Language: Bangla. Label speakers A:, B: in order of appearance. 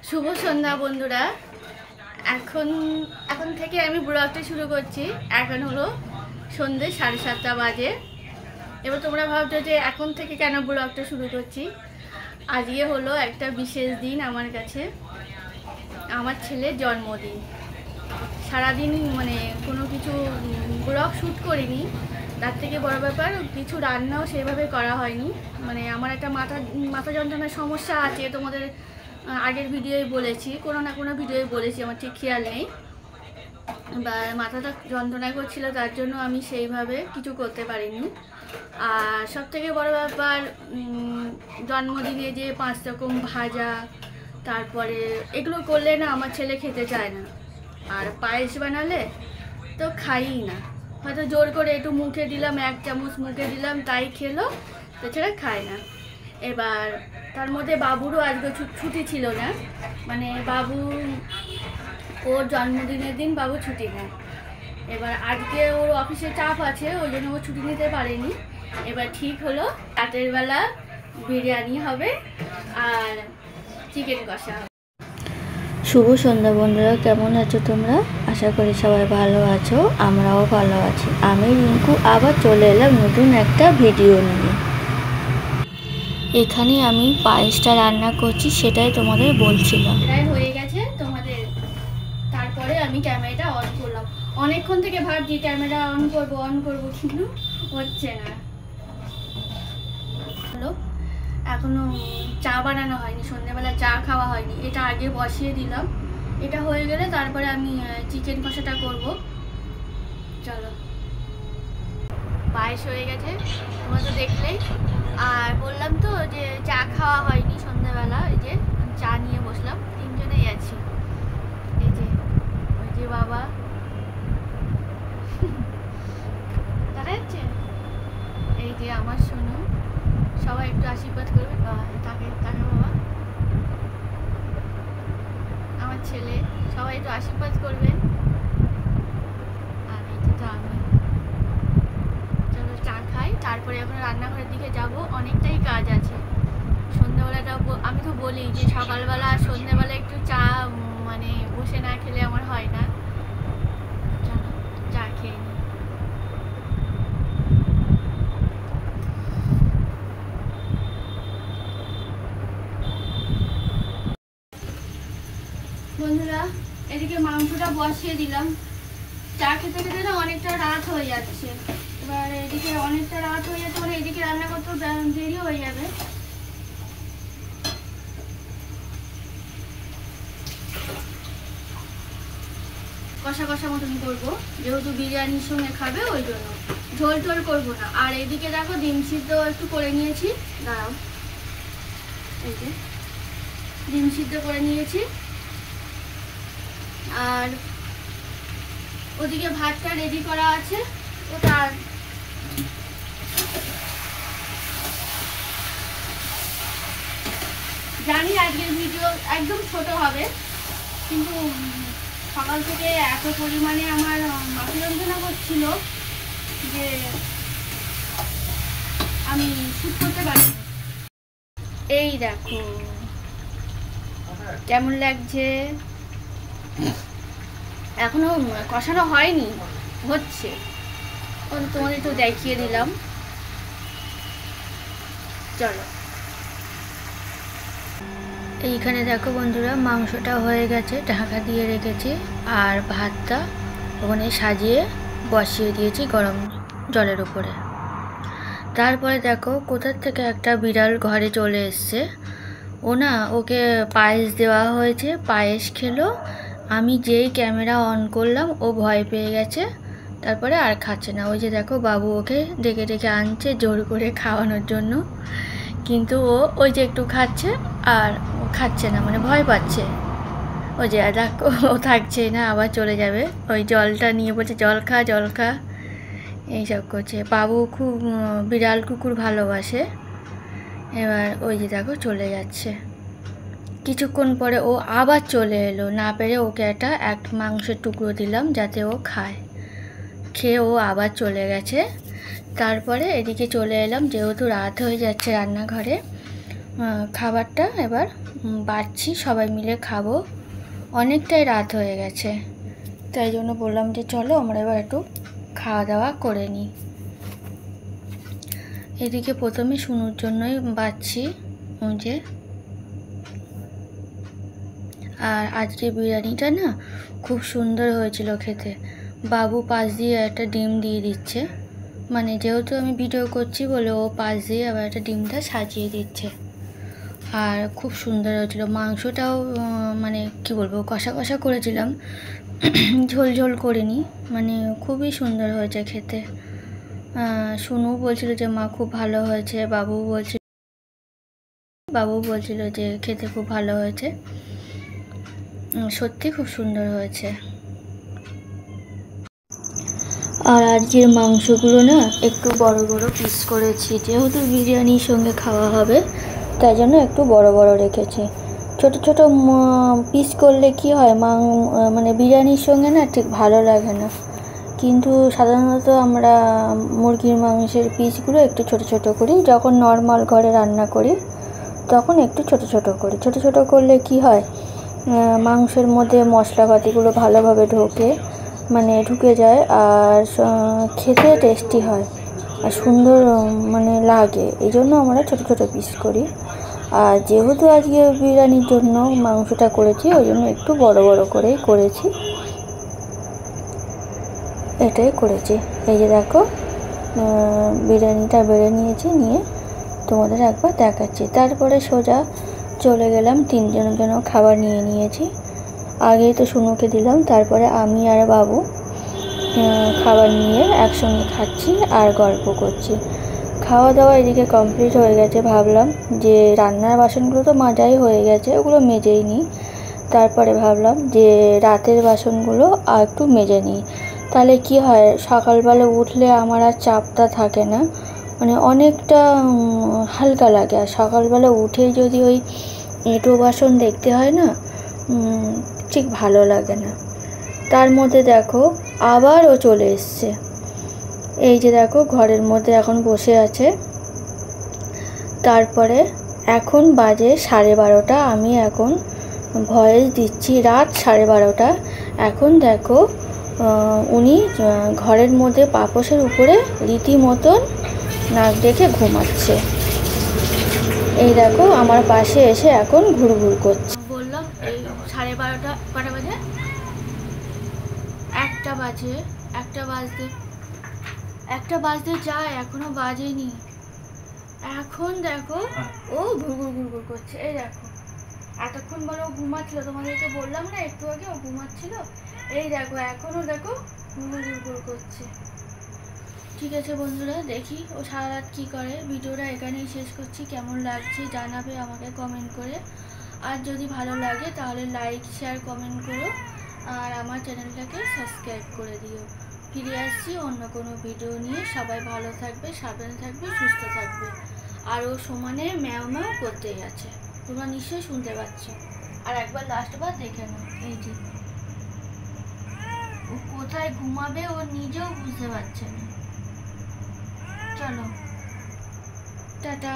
A: শুভ সন্ধ্যা বন্ধুরা। এখন এখন থেকে আমি ব্লগটা শুরু করছি। এখন হলো সন্ধ্যে 7:30 বাজে। এবার তোমরা ভাবছো যে এখন থেকে কেন ব্লগটা শুরু করছি। আজকে হলো একটা বিশেষ দিন আমার কাছে, আমার ছেলের জন্মদিন। সারাদিন মানে কোনো কিছু ব্লগ শ্যুট করিনি, তার থেকে বড় ব্যাপার কিছু রান্নাও সেভাবে করা হয়নি। মানে আমার একটা মাথা যন্ত্রণার সমস্যা আছে, তোমাদের আগের ভিডিওয় বলেছি, কোনো না কোনো ভিডিওয় বলেছি, আমার ঠিক খেয়াল নেই। বা মাথাটা যন্ত্রণা করছিল, তার জন্য আমি সেইভাবে কিছু করতে পারিনি। আর সবথেকে বড় ব্যাপার, জন্মদিনে যে 5 রকম ভাজা, তারপরে এগুলো করলে না আমার ছেলে খেতে চায় না। আর পায়েস বানালে তো খাইই না, হয়তো জোর করে একটু মুখে দিলাম, 1 চামচ মুখে দিলাম, তাই খেলো, তাছাড়া খায় না। এবার তার মধ্যে বাবুরও আজকে ছুটি ছিল না, মানে বাবু ওর জন্মদিনের দিন বাবু ছুটি নেয়। এবার আজকে ওর অফিসে চাপ আছে, ওই জন্য ও ছুটি নিতে পারেনি। এবার ঠিক হলো রাতের বেলা বিরিয়ানি হবে আর চিকেন কষা হবে।
B: শুভ সন্ধ্যা বন্ধুরা, কেমন আছো তোমরা? আশা করি সবাই ভালো আছো, আমরাও ভালো আছি। আমি রিঙ্কু আবার চলে এলাম নতুন একটা ভিডিও নিয়ে। এখানে আমি পায়েসটা রান্না করছি, সেটাই তোমাদের বলছিলাম।
A: প্রায় হয়ে গেছে তোমাদের, তারপরে আমি ক্যামেরাটা অন করলাম। অনেকক্ষণ থেকে ভাবছি ক্যামেরা অন করবো কিন্তু হচ্ছে না। হ্যালো, এখনো চা বানানো হয়নি, সন্ধ্যেবেলা চা খাওয়া হয়নি। এটা আগে বসিয়ে দিলাম, এটা হয়ে গেলে তারপরে আমি চিকেন কষাটা করব। চলো, পায়েস হয়ে গেছে তোমরা তো দেখলেই। আর বললাম তো যে চা খাওয়া হয়নি সন্ধ্যাবেলা, এই যে চা নিয়ে বসলাম, 3 জনেই আছি। এই যে ওই যে বাবা দেখা যাচ্ছে, এই যে আমার সোনু, সবাই একটু আশীর্বাদ করবে। তাকে বাবা, আমার ছেলে, সবাই একটু আশীর্বাদ করবেন। আর এই যে আমি, চলো চা খাই, তারপরে এখন রান্নাঘরের দিকে যাব। অনেকটাই কাজ আছে। সন্ধ্যাবেলাটা আমি তো বলি যে সকালবেলা আর সন্ধ্যাবেলা একটু চা মানে বসে না খেলে আমার হয় না। চলো চা খেয়ে নিই। বন্ধুরা, এদিকে মাংসটা বসিয়ে দিলাম। চা খেতে খেতে না অনেকটা রাত হয়ে যাচ্ছে। এবার এদিকে অনেকটা রাত হয়ে যাচ্ছে, মানে এদিকে রান্না করতে দেরি হয়ে যাবে। কষা কষা মতন করবো, যেহেতু বিরিয়ানির সঙ্গে খাবে, ওই জন্য ঝোল টোল করবো না। আর এদিকে দেখো ডিম সিদ্ধ একটু করে নিয়েছি, দাঁড়াও, এই যে ডিম সিদ্ধ করে নিয়েছি। আর ওদিকে ভাতটা রেডি করা আছে, ওটা জানি আজকের ভিডিও একদম ছোট হবে, কিন্তু সকাল থেকে এত পরিমাণে আমার মাথা যন্ত্রণা করছিল যে আমি শুট করতে পারি। এই দেখো কেমন লাগছে। এখনো কষানো হয়নি, হচ্ছে, তোমাদের একটু দেখিয়ে দিলাম। চলো,
B: এইখানে দেখো বন্ধুরা, মাংসটা হয়ে গেছে, ঢাকা দিয়ে রেখেছি। আর ভাতটা ওখানে সাজিয়ে বসিয়ে দিয়েছি গরম জলের উপরে। তারপরে দেখো কোথার থেকে একটা বিড়াল ঘরে চলে এসছে। ও না, ওকে পায়েস দেওয়া হয়েছে, পায়েস খেলো। আমি যেই ক্যামেরা অন করলাম ও ভয় পেয়ে গেছে, তারপরে আর খাচ্ছে না। ওই যে দেখো বাবু ওকে ডেকে ডেকে আনছে জোর করে খাওয়ানোর জন্য, কিন্তু ও ওই যে একটু খাচ্ছে আর ও খাচ্ছে না, মানে ভয় পাচ্ছে। ওই যে দেখো ও থাকছেই না, আবার চলে যাবে। ওই জলটা নিয়ে বলছে জল খা জল খা, এইসব করছে। বাবু খুব বিড়াল কুকুর ভালোবাসে। এবার ওই যে দেখো চলে যাচ্ছে। কিছুক্ষণ পরে ও আবার চলে এলো, না পেরে ওকে এক মাংসের টুকরো দিলাম যাতে ও খায়। খেয়ে ও আবার চলে গেছে। তারপরে এদিকে চলে এলাম, যেহেতু রাত হয়ে যাচ্ছে রান্নাঘরে। খাবারটা এবার বাড়ছি, সবাই মিলে খাবো। অনেকটাই রাত হয়ে গেছে, তাই জন্য বললাম যে চলো আমরা এবার একটু খাওয়া দাওয়া করে নিই। এদিকে প্রথমে শুনুর জন্যই বাড়ছি যে, আর আজকে বিরিয়ানিটা না খুব সুন্দর হয়েছিল খেতে। বাবু পাশ দিয়ে একটা ডিম দিয়ে দিচ্ছে, মানে যেহেতু আমি ভিডিও করছি বলে ও পাশ দিয়ে আবার একটা ডিমটা সাজিয়ে দিচ্ছে। আর খুব সুন্দর হয়েছিল। মাংসটাও মানে কি বলবো, কষা কষা করেছিলাম, ঝোল ঝোল করিনি, মানে খুবই সুন্দর হয়েছে খেতে। শুনু বলছিল যে মা খুব ভালো হয়েছে, বাবু বলছিল যে খেতে খুব ভালো হয়েছে। সত্যি খুব সুন্দর হয়েছে। আর আজকের মাংসগুলো না একটু বড় বড় পিস করেছি, যেহেতু বিরিয়ানির সঙ্গে খাওয়া হবে তাই জন্য একটু বড় বড় রেখেছি। ছোট ছোট পিস করলে কি হয়, মানে বিরিয়ানির সঙ্গে না ঠিক ভালো লাগে না। কিন্তু সাধারণত আমরা মুরগির মাংসের পিসগুলো একটু ছোট ছোট করি, যখন নর্মাল ঘরে রান্না করি তখন একটু ছোট ছোট করি। ছোট ছোট করলে কি হয়, মাংসের মধ্যে মশলাপাতিগুলো ভালোভাবে ঢুকে যায়, আর খেতে টেস্টি হয় আর সুন্দর মানে লাগে। এই জন্য আমরা ছোট ছোট পিস করি। আর যেহেতু আজকে বিরিয়ানির জন্য মাংসটা করেছি, ওই জন্য একটু বড় বড় করেই করেছি, এটাই করেছি। এই যে দেখো, বিরিয়ানিটা বেড়ে নিয়েছি, নিয়ে তোমাদের একবার দেখাচ্ছি। তারপরে সোজা চলে গেলাম, তিনজনের জন্য খাবার নিয়ে নিয়েছি। আগেই তো শুনুকে দিলাম, তারপরে আমি আর বাবু খাবার নিয়ে একসঙ্গে খাচ্ছি আর গল্প করছি। খাওয়া দাওয়া এদিকে কমপ্লিট হয়ে গেছে। ভাবলাম যে রান্নার বাসনগুলো তো মাজাই হয়ে গেছে, ওগুলো মেজেই নিই। তারপরে ভাবলাম যে রাতের বাসনগুলো আর একটু মেজে নিই, তাহলে কি হয়, সকালবেলা উঠলে আমার আর চাপটা থাকে না, মানে অনেকটা হালকা লাগে। আর সকালবেলা উঠেই যদি ওই এঁটো বাসন দেখতে হয় না, ঠিক ভালো লাগে না। তার মধ্যে দেখো আবার ও চলে এসছে। এই যে দেখো ঘরের মধ্যে এখন বসে আছে। তারপরে এখন বাজে 12:30, আমি এখন ভয়েস দিচ্ছি রাত 12:30। এখন দেখো উনি ঘরের মধ্যে পাপোশের উপরে রীতিমতন নাক ডেকে ঘুমাচ্ছে। এই দেখো আমার পাশে এসে এখন ঘুরঘুর করছে। বললাম এই 12:30, কটা বাজে? 1টা বাজে, 1টা বাজতে যায়, এখনো বাজেনি। এখন দেখো ও ঘুরঘুর করছে। এই দেখো এতক্ষণ বলে ও ঘুমাচ্ছিল, তোমাদেরকে বললাম না একটু আগে ও ঘুমাচ্ছিল। এই দেখো এখনো দেখো ঘুরঘুর করছে। ঠিক আছে বন্ধুরা, দেখি ও সারা রাত কী করে। ভিডিওটা এখানেই শেষ করছি। কেমন লাগছে জানাবে আমাকে কমেন্ট করে। আর যদি ভালো লাগে তাহলে লাইক শেয়ার কমেন্ট করো, আর আমার চ্যানেলটাকে সাবস্ক্রাইব করে দিও। ফিরে আসছি অন্য কোনো ভিডিও নিয়ে। সবাই ভালো থাকবে, সাবধানে থাকবে, সুস্থ থাকবে। আর ও সমানে ম্যাও ম্যাও করতেই আছে, তোমরা নিশ্চয়ই শুনতে পাচ্ছ। আর একবার লাস্টবার দেখে নাও, এই যে ও কোথায় ঘুমাবে ও নিজেও বুঝতে পারছে না। চলো টাটা।